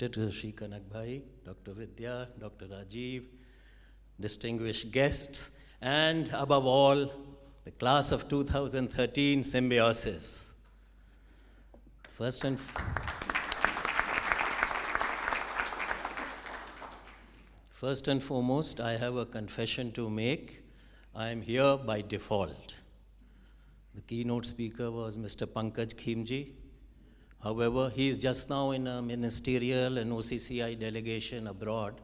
Shri Kanak Bhai, Dr. Vidya, Dr. Rajiv, distinguished guests, and above all, the class of 2013 Symbiosis. First and foremost, I have a confession to make. I am here by default. The keynote speaker was Mr. Pankaj Khimji. However, he is just now in a ministerial and OCCI delegation abroad,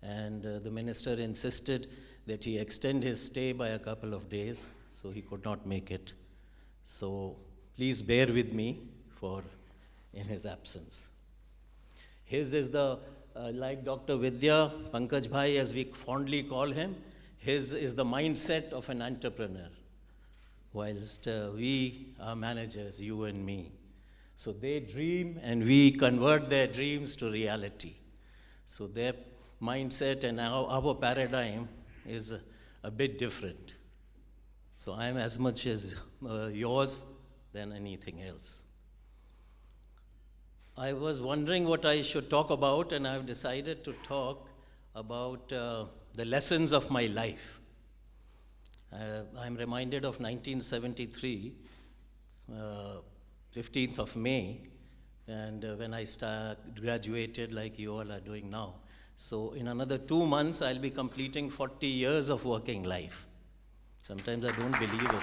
and the minister insisted that he extend his stay by a couple of days, so he could not make it. So please bear with me in his absence. His is the, like Dr. Vidya, Pankaj Bhai, as we fondly call him, his is the mindset of an entrepreneur, whilst we are managers, you and me. So they dream and we convert their dreams to reality. So their mindset and our paradigm is a bit different. So I'm as much as yours than anything else. I was wondering what I should talk about, and I've decided to talk about the lessons of my life. I'm reminded of 1973, 15th of May, and when I graduated like you all are doing now. So in another 2 months, I'll be completing 40 years of working life. Sometimes I don't believe it.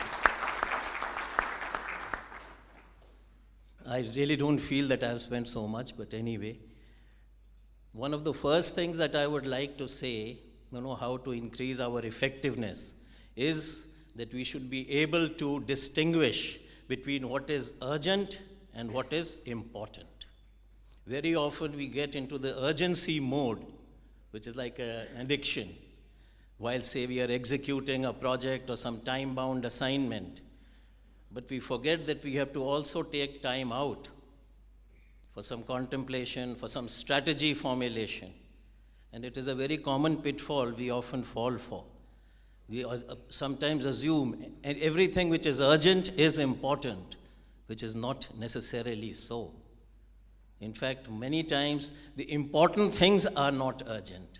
I really don't feel that I've spent so much, but anyway. One of the first things that I would like to say, how to increase our effectiveness, is that we should be able to distinguish between what is urgent and what is important. Very often we get into the urgency mode, which is like an addiction, while say we are executing a project or some time-bound assignment. But we forget that we have to also take time out for some contemplation, for some strategy formulation. And it is a very common pitfall we often fall for. We sometimes assume everything which is urgent is important, which is not necessarily so. In fact, many times the important things are not urgent.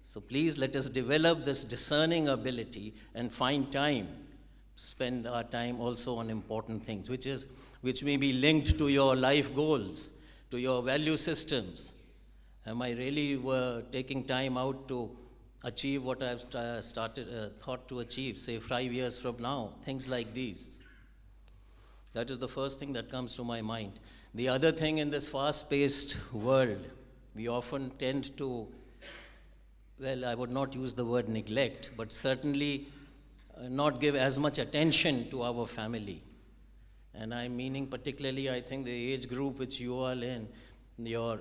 So please let us develop this discerning ability and find time, spend our time also on important things, which may be linked to your life goals, to your value systems. Am I really taking time out to achieve what I've thought to achieve, say 5 years from now, things like these. That is the first thing that comes to my mind. The other thing, in this fast-paced world, we often tend to, well, I would not use the word neglect, but certainly not give as much attention to our family. And I'm meaning particularly, I think, the age group which you all in, your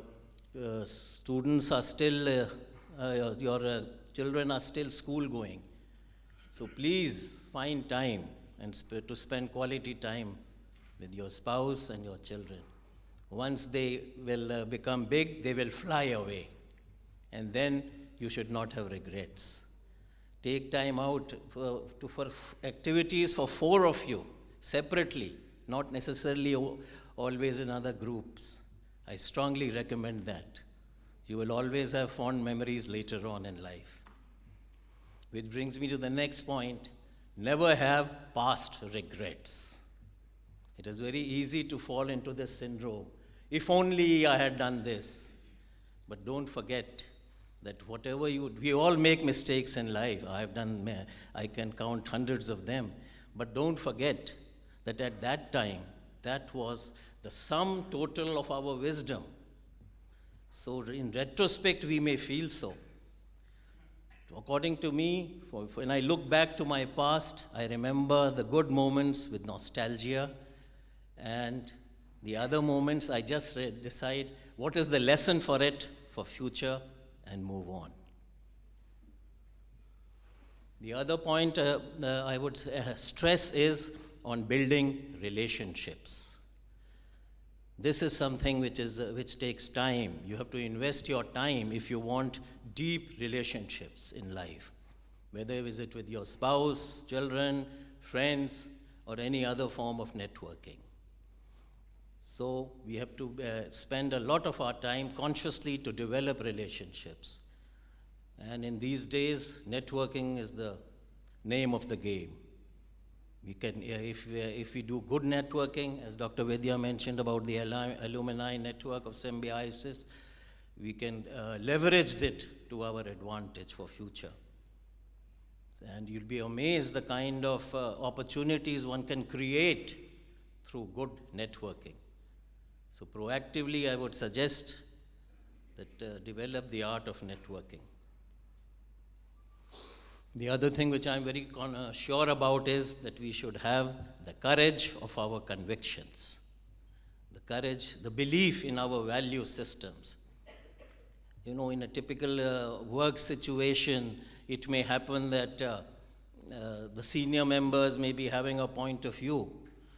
students are still, your children are still school going. So please find time and to spend quality time with your spouse and your children. Once they will become big, they will fly away. And then you should not have regrets. Take time out for activities for 4 of you, separately, not necessarily always in other groups. I strongly recommend that. You will always have fond memories later on in life. Which brings me to the next point, never have past regrets. It is very easy to fall into this syndrome. If only I had done this. But don't forget that whatever we all make mistakes in life. I can count hundreds of them. But don't forget that at that time, that was the sum total of our wisdom. So in retrospect, we may feel so. According to me, when I look back to my past, I remember the good moments with nostalgia, and the other moments I just decide what is the lesson for it for future and move on. The other point I would stress is on building relationships. This is something which takes time. You have to invest your time if you want deep relationships in life, whether it is with your spouse, children, friends, or any other form of networking. So we have to spend a lot of our time consciously to develop relationships. And in these days, networking is the name of the game. We can, if we do good networking, as Dr. Vidya mentioned about the alumni network of Symbiosis, we can leverage it to our advantage for future. And you'll be amazed the kind of opportunities one can create through good networking. So proactively, I would suggest that develop the art of networking. The other thing which I'm very sure about is that we should have the courage of our convictions, the courage, the belief in our value systems. You know, in a typical work situation, it may happen that the senior members may be having a point of view,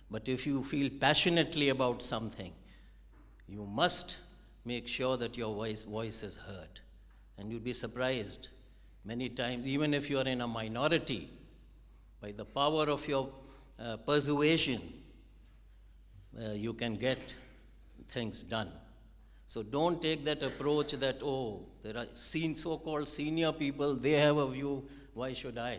but if you feel passionately about something, you must make sure that your voice is heard. And you'll be surprised many times, even if you are in a minority, by the power of your persuasion, you can get things done. So don't take that approach that, oh, there are so-called senior people, they have a view, why should I?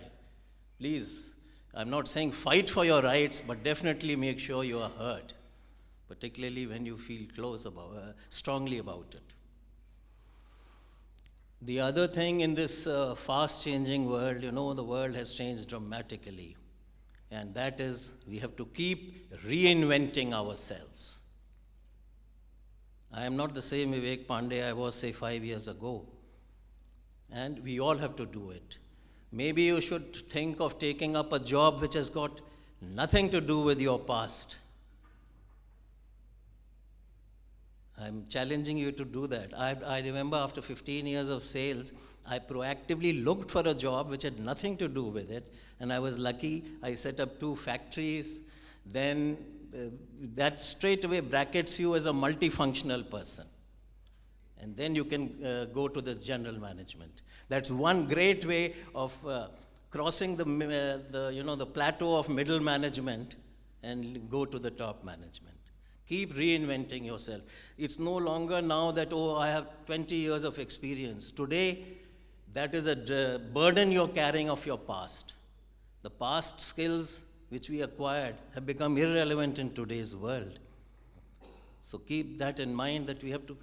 Please, I'm not saying fight for your rights, but definitely make sure you are heard, particularly when you feel strongly about it. The other thing in this fast-changing world, you know, the world has changed dramatically. And that is, we have to keep reinventing ourselves. I am not the same Vivek Pande I was, say, 5 years ago. And we all have to do it. Maybe you should think of taking up a job which has got nothing to do with your past. I'm challenging you to do that. I remember after 15 years of sales, I proactively looked for a job which had nothing to do with it, and I was lucky. I set up 2 factories. Then that straight away brackets you as a multifunctional person. And then you can go to the general management. That's one great way of crossing the plateau of middle management and go to the top management. Keep reinventing yourself. It's no longer now that, oh, I have 20 years of experience. Today, that is a burden you're carrying of your past. The past skills which we acquired have become irrelevant in today's world. So keep that in mind, that we have to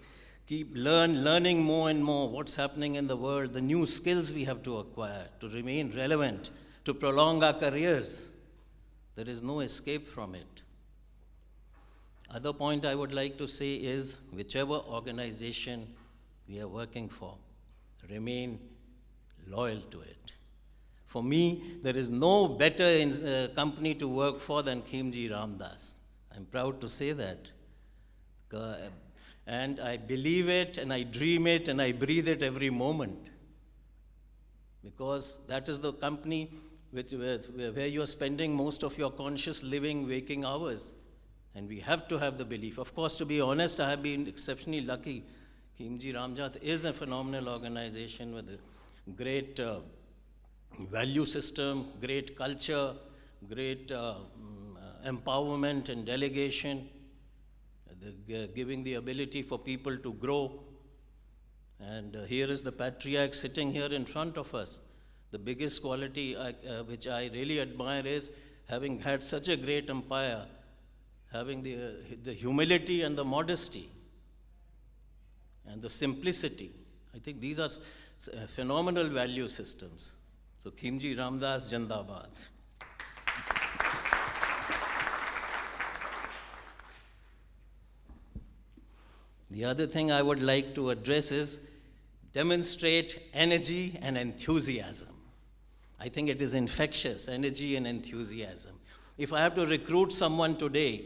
keep learning more and more what's happening in the world, the new skills we have to acquire to remain relevant, to prolong our careers. There is no escape from it. Other point I would like to say is, whichever organization we are working for, remain loyal to it. For me, there is no better company to work for than Khimji Ramdas. I'm proud to say that. And I believe it, and I dream it, and I breathe it every moment. Because that is the company where you're spending most of your conscious living, waking hours. And we have to have the belief. Of course, to be honest, I have been exceptionally lucky. Khimji Ramdas is a phenomenal organization with a great value system, great culture, great empowerment and delegation, giving the ability for people to grow. And here is the patriarch sitting here in front of us. The biggest quality which I really admire is having had such a great empire, having the humility and the modesty and the simplicity. I think these are phenomenal value systems. So Khimji Ramdas Jandabad. The other thing I would like to address is demonstrate energy and enthusiasm. I think it is infectious, energy and enthusiasm. If I have to recruit someone today,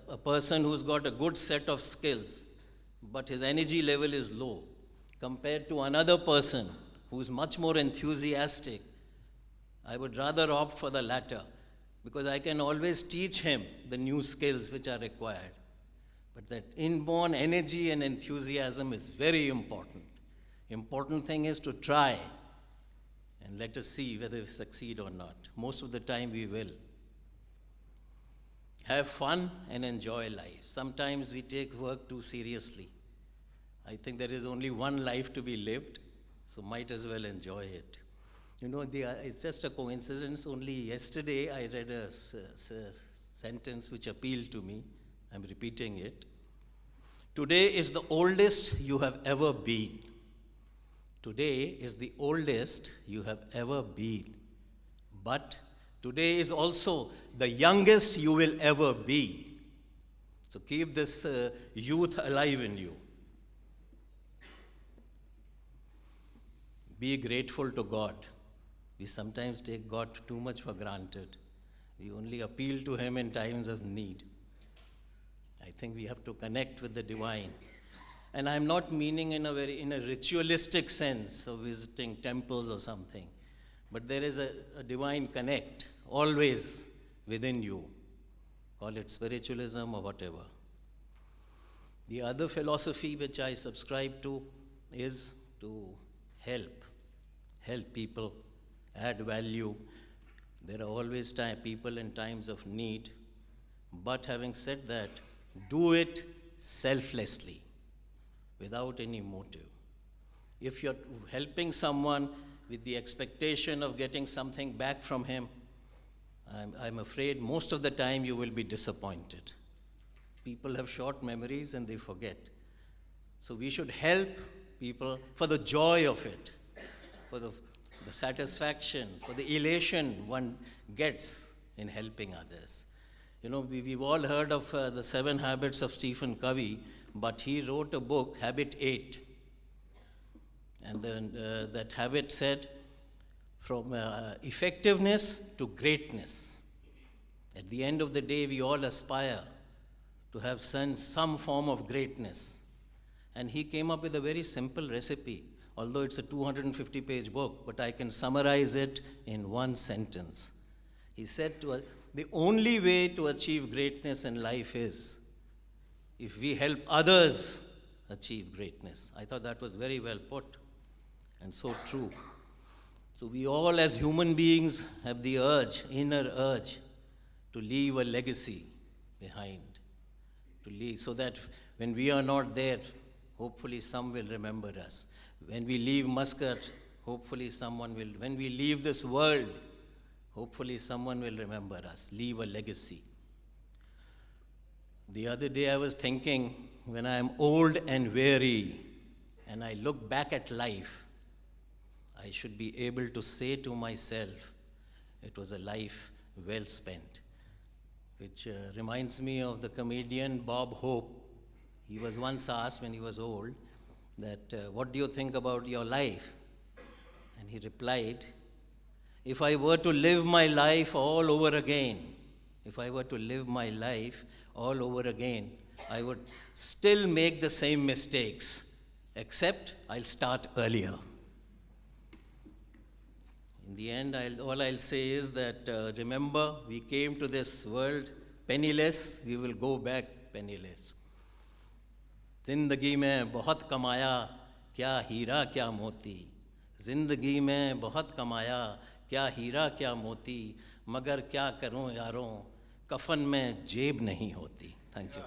a person who's got a good set of skills, but his energy level is low, compared to another person who's much more enthusiastic, I would rather opt for the latter, because I can always teach him the new skills which are required. But that inborn energy and enthusiasm is very important. Important thing is to try, and let us see whether we succeed or not. Most of the time we will. Have fun and enjoy life. Sometimes we take work too seriously. I think there is only one life to be lived, so might as well enjoy it. You know, it's just a coincidence. Only yesterday I read a sentence which appealed to me. I'm repeating it. Today is the oldest you have ever been. Today is the oldest you have ever been. But today is also the youngest you will ever be. So keep this youth alive in you. Be grateful to God. We sometimes take God too much for granted. We only appeal to Him in times of need. I think we have to connect with the divine. And I'm not meaning in a ritualistic sense of visiting temples or something. But there is a divine connect always within you. Call it spiritualism or whatever. The other philosophy which I subscribe to is to help people, add value. There are always people in times of need. But having said that, do it selflessly, without any motive. If you're helping someone with the expectation of getting something back from him, I'm afraid most of the time you will be disappointed. People have short memories and they forget. So we should help people for the joy of it, for the satisfaction, for the elation one gets in helping others. You know, we've all heard of the 7 Habits of Stephen Covey, but he wrote a book, Habit 8. And then that habit said, from effectiveness to greatness. At the end of the day, we all aspire to have some form of greatness. And he came up with a very simple recipe, although it's a 250-page book, but I can summarize it in one sentence. He said to us, the only way to achieve greatness in life is if we help others achieve greatness. I thought that was very well put and so true. So we all as human beings have the inner urge, to leave a legacy behind, so that when we are not there, hopefully some will remember us. When we leave Muscat, hopefully someone will. When we leave this world, hopefully someone will remember us, leave a legacy. The other day I was thinking, when I am old and weary, and I look back at life, I should be able to say to myself, it was a life well spent. Which reminds me of the comedian Bob Hope. He was once asked when he was old that, what do you think about your life? And he replied, if I were to live my life all over again, I would still make the same mistakes, except I'll start earlier. In the end, all I'll say is that, remember, we came to this world penniless, we will go back penniless. जिंदगी में बहुत कमाया, क्या हीरा क्या मोती. जिंदगी में बहुत कमाया, क्या हीरा क्या मोती, मगर क्या करूं यारों, कफन में जेब नहीं होती. Thank you.